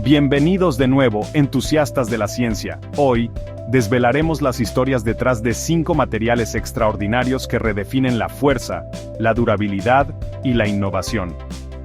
Bienvenidos de nuevo, entusiastas de la ciencia. Hoy, desvelaremos las historias detrás de 5 materiales extraordinarios que redefinen la fuerza, la durabilidad y la innovación.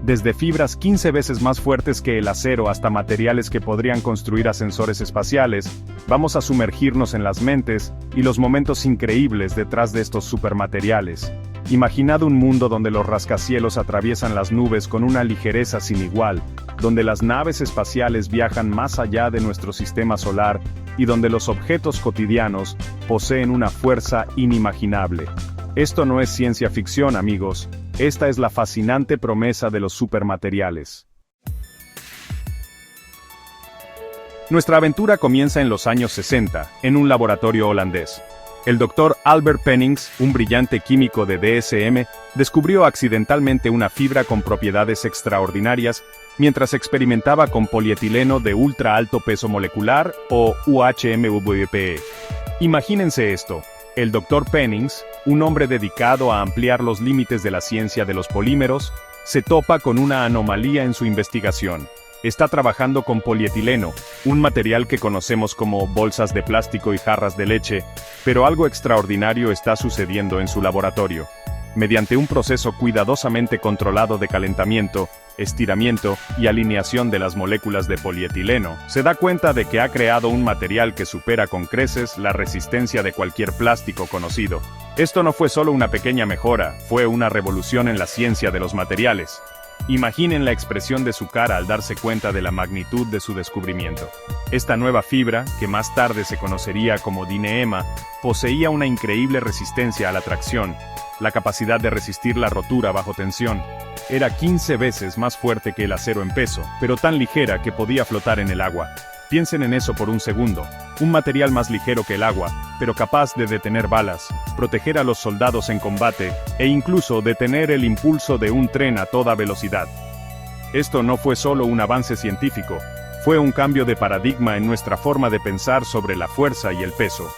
Desde fibras 15 veces más fuertes que el acero hasta materiales que podrían construir ascensores espaciales, vamos a sumergirnos en las mentes y los momentos increíbles detrás de estos supermateriales. Imaginad un mundo donde los rascacielos atraviesan las nubes con una ligereza sin igual, donde las naves espaciales viajan más allá de nuestro sistema solar y donde los objetos cotidianos poseen una fuerza inimaginable. Esto no es ciencia ficción, amigos, esta es la fascinante promesa de los supermateriales. Nuestra aventura comienza en los años 60, en un laboratorio holandés. El Dr. Albert Pennings, un brillante químico de DSM, descubrió accidentalmente una fibra con propiedades extraordinarias mientras experimentaba con polietileno de ultra alto peso molecular, o UHMWPE. Imagínense esto, el Dr. Pennings, un hombre dedicado a ampliar los límites de la ciencia de los polímeros, se topa con una anomalía en su investigación. Está trabajando con polietileno, un material que conocemos como bolsas de plástico y jarras de leche, pero algo extraordinario está sucediendo en su laboratorio. Mediante un proceso cuidadosamente controlado de calentamiento, estiramiento y alineación de las moléculas de polietileno, se da cuenta de que ha creado un material que supera con creces la resistencia de cualquier plástico conocido. Esto no fue solo una pequeña mejora, fue una revolución en la ciencia de los materiales. Imaginen la expresión de su cara al darse cuenta de la magnitud de su descubrimiento. Esta nueva fibra, que más tarde se conocería como Dyneema, poseía una increíble resistencia a la tracción, la capacidad de resistir la rotura bajo tensión. Era 15 veces más fuerte que el acero en peso, pero tan ligera que podía flotar en el agua. Piensen en eso por un segundo, un material más ligero que el agua, pero capaz de detener balas, proteger a los soldados en combate, e incluso detener el impulso de un tren a toda velocidad. Esto no fue solo un avance científico, fue un cambio de paradigma en nuestra forma de pensar sobre la fuerza y el peso.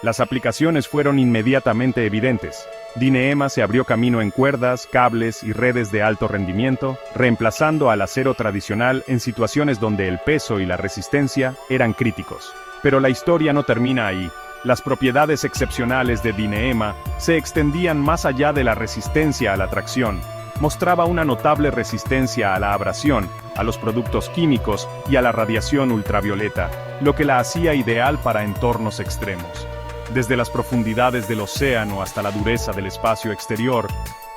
Las aplicaciones fueron inmediatamente evidentes. Dyneema se abrió camino en cuerdas, cables y redes de alto rendimiento, reemplazando al acero tradicional en situaciones donde el peso y la resistencia eran críticos. Pero la historia no termina ahí. Las propiedades excepcionales de Dyneema se extendían más allá de la resistencia a la tracción. Mostraba una notable resistencia a la abrasión, a los productos químicos y a la radiación ultravioleta, lo que la hacía ideal para entornos extremos. Desde las profundidades del océano hasta la dureza del espacio exterior,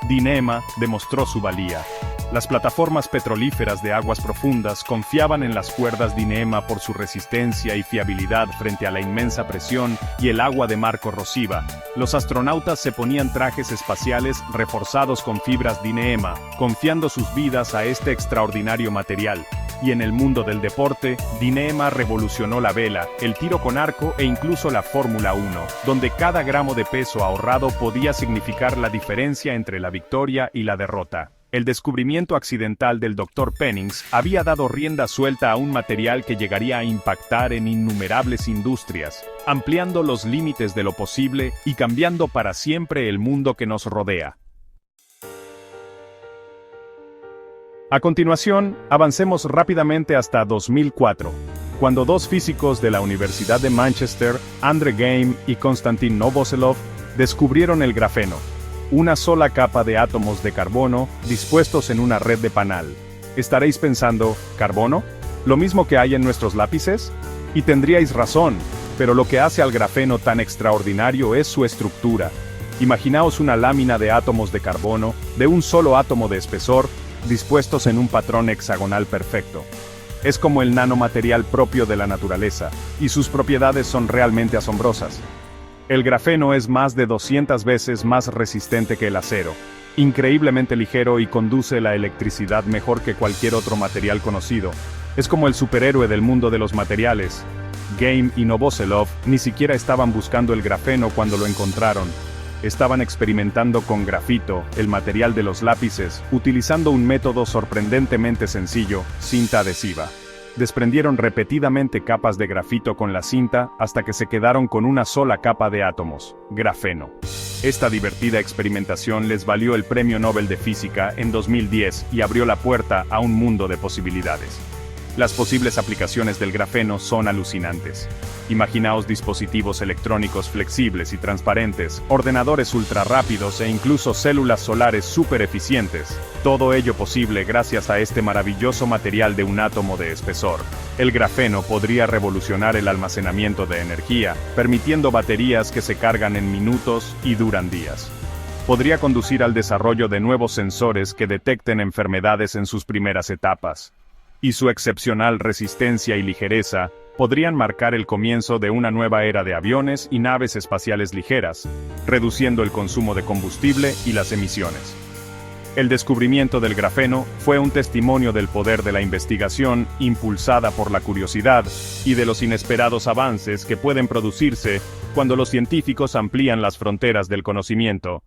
Dyneema demostró su valía. Las plataformas petrolíferas de aguas profundas confiaban en las cuerdas Dyneema por su resistencia y fiabilidad frente a la inmensa presión y el agua de mar corrosiva. Los astronautas se ponían trajes espaciales reforzados con fibras Dyneema, confiando sus vidas a este extraordinario material. Y en el mundo del deporte, Dyneema revolucionó la vela, el tiro con arco e incluso la Fórmula 1, donde cada gramo de peso ahorrado podía significar la diferencia entre la victoria y la derrota. El descubrimiento accidental del Dr. Pennings había dado rienda suelta a un material que llegaría a impactar en innumerables industrias, ampliando los límites de lo posible y cambiando para siempre el mundo que nos rodea. A continuación, avancemos rápidamente hasta 2004, cuando dos físicos de la Universidad de Manchester, Andrew Game y Konstantin Novoselov, descubrieron el grafeno, una sola capa de átomos de carbono dispuestos en una red de panal. Estaréis pensando, ¿carbono? ¿Lo mismo que hay en nuestros lápices? Y tendríais razón, pero lo que hace al grafeno tan extraordinario es su estructura. Imaginaos una lámina de átomos de carbono, de un solo átomo de espesor, dispuestos en un patrón hexagonal perfecto. Es como el nanomaterial propio de la naturaleza, y sus propiedades son realmente asombrosas. El grafeno es más de 200 veces más resistente que el acero, increíblemente ligero y conduce la electricidad mejor que cualquier otro material conocido. Es como el superhéroe del mundo de los materiales. Game y Novoselov ni siquiera estaban buscando el grafeno cuando lo encontraron. Estaban experimentando con grafito, el material de los lápices, utilizando un método sorprendentemente sencillo, cinta adhesiva. Desprendieron repetidamente capas de grafito con la cinta hasta que se quedaron con una sola capa de átomos, grafeno. Esta divertida experimentación les valió el Premio Nobel de Física en 2010 y abrió la puerta a un mundo de posibilidades. Las posibles aplicaciones del grafeno son alucinantes. Imaginaos dispositivos electrónicos flexibles y transparentes, ordenadores ultra rápidos e incluso células solares súper eficientes. Todo ello posible gracias a este maravilloso material de un átomo de espesor. El grafeno podría revolucionar el almacenamiento de energía, permitiendo baterías que se cargan en minutos y duran días. Podría conducir al desarrollo de nuevos sensores que detecten enfermedades en sus primeras etapas. Y su excepcional resistencia y ligereza podrían marcar el comienzo de una nueva era de aviones y naves espaciales ligeras, reduciendo el consumo de combustible y las emisiones. El descubrimiento del grafeno fue un testimonio del poder de la investigación impulsada por la curiosidad y de los inesperados avances que pueden producirse cuando los científicos amplían las fronteras del conocimiento.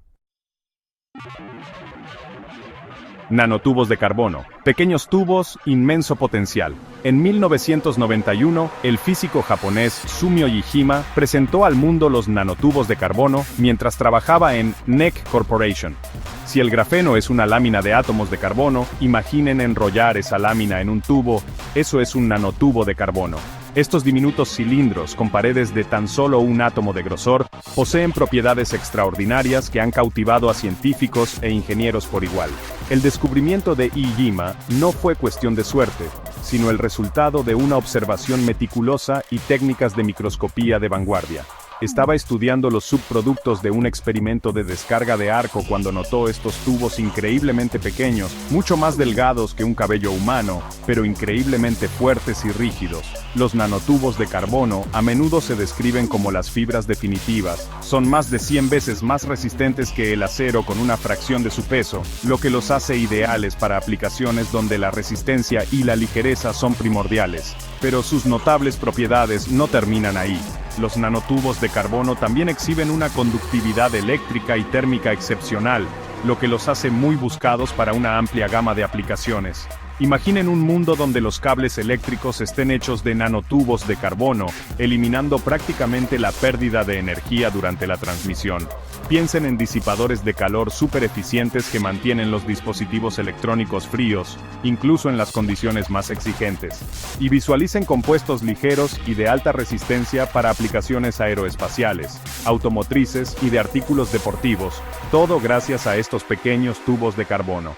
Nanotubos de carbono. Pequeños tubos, inmenso potencial. En 1991, el físico japonés Sumio Iijima presentó al mundo los nanotubos de carbono mientras trabajaba en NEC Corporation. Si el grafeno es una lámina de átomos de carbono, imaginen enrollar esa lámina en un tubo, eso es un nanotubo de carbono. Estos diminutos cilindros, con paredes de tan solo un átomo de grosor, poseen propiedades extraordinarias que han cautivado a científicos e ingenieros por igual. El descubrimiento de Iijima no fue cuestión de suerte, sino el resultado de una observación meticulosa y técnicas de microscopía de vanguardia. Estaba estudiando los subproductos de un experimento de descarga de arco cuando notó estos tubos increíblemente pequeños, mucho más delgados que un cabello humano, pero increíblemente fuertes y rígidos. Los nanotubos de carbono a menudo se describen como las fibras definitivas. Son más de 100 veces más resistentes que el acero con una fracción de su peso, lo que los hace ideales para aplicaciones donde la resistencia y la ligereza son primordiales. Pero sus notables propiedades no terminan ahí. Los nanotubos de carbono también exhiben una conductividad eléctrica y térmica excepcional, lo que los hace muy buscados para una amplia gama de aplicaciones. Imaginen un mundo donde los cables eléctricos estén hechos de nanotubos de carbono, eliminando prácticamente la pérdida de energía durante la transmisión. Piensen en disipadores de calor súper eficientes que mantienen los dispositivos electrónicos fríos, incluso en las condiciones más exigentes. Y visualicen compuestos ligeros y de alta resistencia para aplicaciones aeroespaciales, automotrices y de artículos deportivos, todo gracias a estos pequeños tubos de carbono.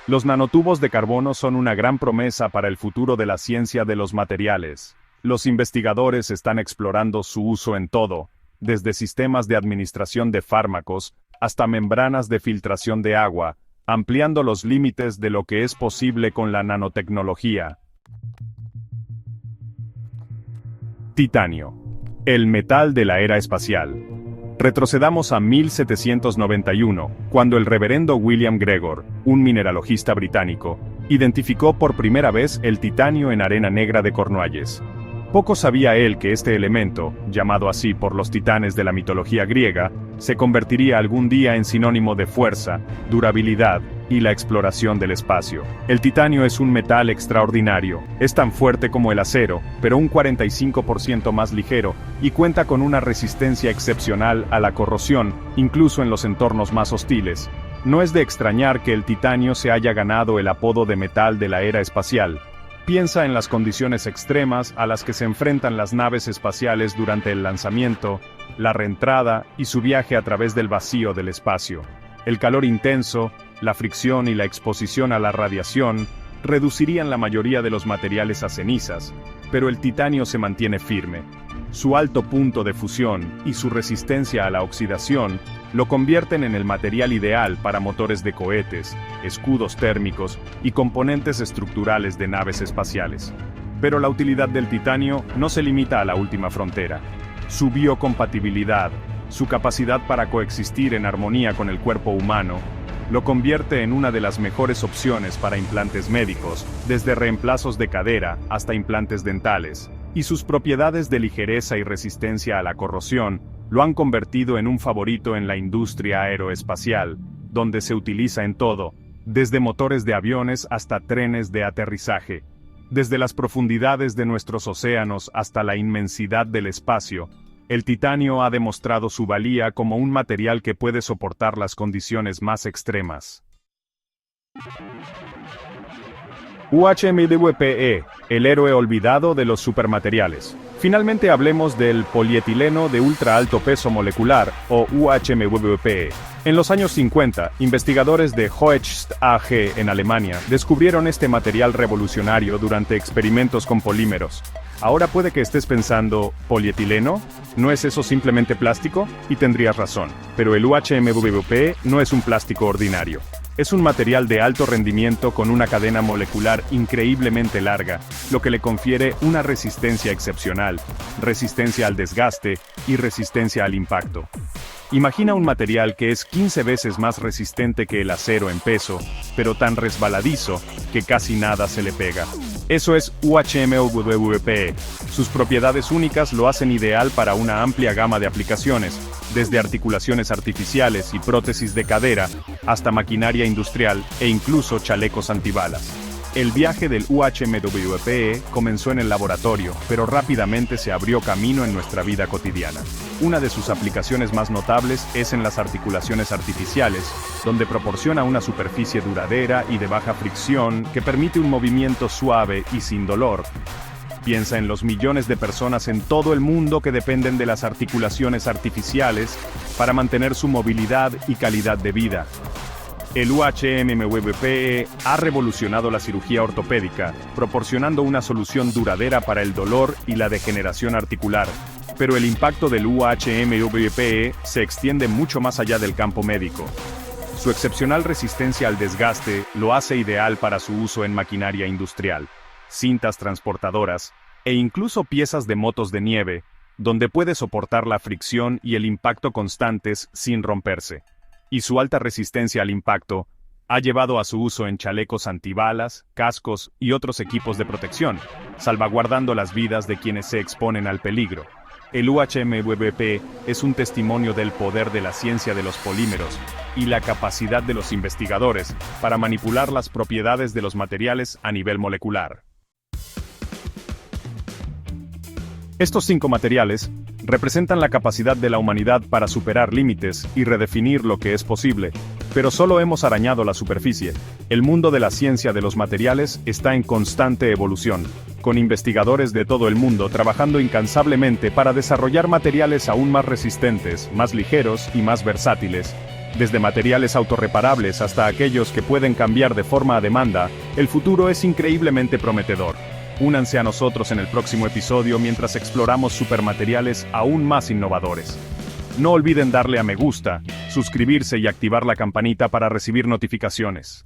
Los nanotubos de carbono son una gran promesa para el futuro de la ciencia de los materiales. Los investigadores están explorando su uso en todo, desde sistemas de administración de fármacos hasta membranas de filtración de agua, ampliando los límites de lo que es posible con la nanotecnología. Titanio. El metal de la era espacial. Retrocedamos a 1791, cuando el reverendo William Gregor, un mineralogista británico, identificó por primera vez el titanio en arena negra de Cornualles. Poco sabía él que este elemento, llamado así por los titanes de la mitología griega, se convertiría algún día en sinónimo de fuerza, durabilidad y la exploración del espacio. El titanio es un metal extraordinario, es tan fuerte como el acero, pero un 45% más ligero, y cuenta con una resistencia excepcional a la corrosión, incluso en los entornos más hostiles. No es de extrañar que el titanio se haya ganado el apodo de metal de la era espacial. Piensa en las condiciones extremas a las que se enfrentan las naves espaciales durante el lanzamiento, la reentrada y su viaje a través del vacío del espacio. El calor intenso, la fricción y la exposición a la radiación reducirían la mayoría de los materiales a cenizas, pero el titanio se mantiene firme. Su alto punto de fusión y su resistencia a la oxidación lo convierten en el material ideal para motores de cohetes, escudos térmicos y componentes estructurales de naves espaciales. Pero la utilidad del titanio no se limita a la última frontera. Su biocompatibilidad, su capacidad para coexistir en armonía con el cuerpo humano, lo convierte en una de las mejores opciones para implantes médicos, desde reemplazos de cadera hasta implantes dentales, y sus propiedades de ligereza y resistencia a la corrosión lo han convertido en un favorito en la industria aeroespacial, donde se utiliza en todo, desde motores de aviones hasta trenes de aterrizaje. Desde las profundidades de nuestros océanos hasta la inmensidad del espacio, el titanio ha demostrado su valía como un material que puede soportar las condiciones más extremas. UHMWPE el héroe olvidado de los supermateriales. Finalmente hablemos del polietileno de ultra alto peso molecular, o UHMWPE. En los años 50, investigadores de Hoechst AG en Alemania descubrieron este material revolucionario durante experimentos con polímeros. Ahora puede que estés pensando, ¿polietileno? ¿No es eso simplemente plástico? Y tendrías razón, pero el UHMWP no es un plástico ordinario. Es un material de alto rendimiento con una cadena molecular increíblemente larga, lo que le confiere una resistencia excepcional, resistencia al desgaste y resistencia al impacto. Imagina un material que es 15 veces más resistente que el acero en peso, pero tan resbaladizo que casi nada se le pega. Eso es UHMWP. Sus propiedades únicas lo hacen ideal para una amplia gama de aplicaciones, desde articulaciones artificiales y prótesis de cadera, hasta maquinaria industrial e incluso chalecos antibalas. El viaje del UHMWPE comenzó en el laboratorio, pero rápidamente se abrió camino en nuestra vida cotidiana. Una de sus aplicaciones más notables es en las articulaciones artificiales, donde proporciona una superficie duradera y de baja fricción que permite un movimiento suave y sin dolor. Piensa en los millones de personas en todo el mundo que dependen de las articulaciones artificiales para mantener su movilidad y calidad de vida. El UHMWP ha revolucionado la cirugía ortopédica, proporcionando una solución duradera para el dolor y la degeneración articular. Pero el impacto del UHMWP se extiende mucho más allá del campo médico. Su excepcional resistencia al desgaste lo hace ideal para su uso en maquinaria industrial, cintas transportadoras e incluso piezas de motos de nieve, donde puede soportar la fricción y el impacto constantes sin romperse. Y su alta resistencia al impacto ha llevado a su uso en chalecos antibalas, cascos y otros equipos de protección, salvaguardando las vidas de quienes se exponen al peligro. El UHMWP es un testimonio del poder de la ciencia de los polímeros y la capacidad de los investigadores para manipular las propiedades de los materiales a nivel molecular. Estos 5 materiales representan la capacidad de la humanidad para superar límites y redefinir lo que es posible, pero solo hemos arañado la superficie. El mundo de la ciencia de los materiales está en constante evolución, con investigadores de todo el mundo trabajando incansablemente para desarrollar materiales aún más resistentes, más ligeros y más versátiles. Desde materiales autorreparables hasta aquellos que pueden cambiar de forma a demanda, el futuro es increíblemente prometedor. Únanse a nosotros en el próximo episodio mientras exploramos supermateriales aún más innovadores. No olviden darle a me gusta, suscribirse y activar la campanita para recibir notificaciones.